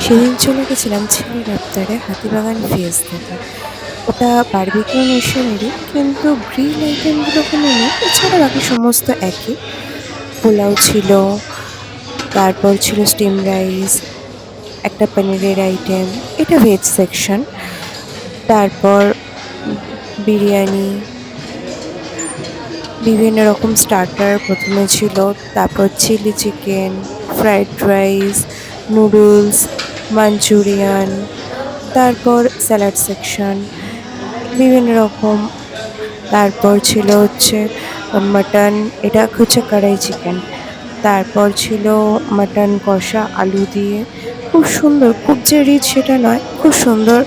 সেদিন চলে গেছিলাম ছেলের আবদারে হাতিবাগান ভেজ খেতে। ওটা বারবিকিউ নেশনেরই, কিন্তু গ্রিল আইটেমগুলো কোনো নেই, এছাড়া বাকি সমস্ত একই। পোলাও ছিল, তারপর ছিল স্টিম রাইস, একটা পনিরের আইটেম, এটা ভেজ সেকশন। তারপর বিরিয়ানি, বিভিন্ন রকম স্টার্টার প্রথমে ছিল, তারপর chilli chicken, fried rice, noodles, manchurian, তারপর স্যালাড সেকশন, বিভিন্ন রকম। তারপর ছিল হচ্ছে মাটন, এটা হচ্ছে কড়াই চিকেন। তারপর ছিল মাটন কষা আলু দিয়ে, খুব সুন্দর, খুব যে রিচ সেটা নয়, খুব সুন্দর,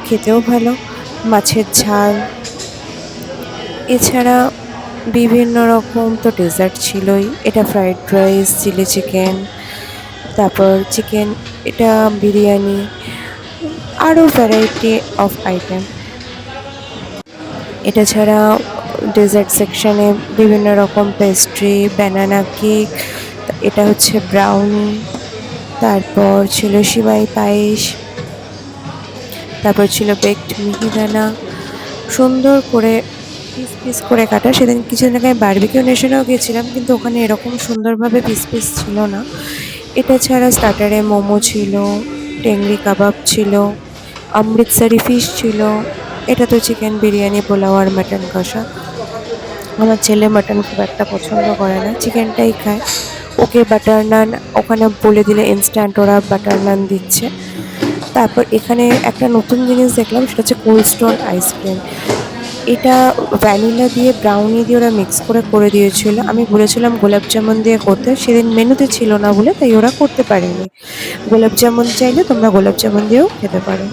খেতেও ভালো। মাছের ঝাল, এছাড়া বিভিন্ন রকম তো ডেজার্ট ছিলই। এটা ফ্রাইড রাইস, চিলি চিকেন, তারপর চিকেন, এটা বিরিয়ানি, আরও ভ্যারাইটি অফ আইটেম। এটা ছাড়া ডেজার্ট সেকশনে বিভিন্ন রকম পেস্ট্রি, ব্যানানা কেক, এটা হচ্ছে ব্রাউনি, তারপর ছিল সিমাই পায়েস, তারপর ছিল বেকড মিহিদানা, সুন্দর করে পিস পিস করে কাটা। সেদিন কিছুদিন আগে আমি বারবিকিউ নেশনেও গেছিলাম, কিন্তু ওখানে এরকম সুন্দরভাবে পিস পিস ছিল না। এটা ছাড়া স্টার্টারে মোমো ছিল, টেংরি কাবাব ছিল, অমৃতসরি ফিশ ছিল, এটা তো চিকেন বিরিয়ানি, পোলাও আর মাটন কষা। আমার ছেলে মাটন খুব একটা পছন্দ করে না, চিকেনটাই খায়। ওকে বাটার নান ওখানে বলে দিলে ইনস্ট্যান্ট ওরা বাটার নান দিচ্ছে। তারপর এখানে একটা নতুন জিনিস দেখলাম, সেটা হচ্ছে কোল্ড স্টোন আইসক্রিম। এটা ভ্যানিলা দিয়ে ব্রাউনি দিয়ে ওরা মিক্স করে করে দিয়েছিল। আমি বলেছিলাম গোলাপ জামুন দিয়ে করতে, সেদিন মেনুতে ছিল না বলে তাই ওরা করতে পারেনি। গোলাপ জামুন চাইলে তোমরা গোলাপ জামুন দিয়েও খেতে পারো।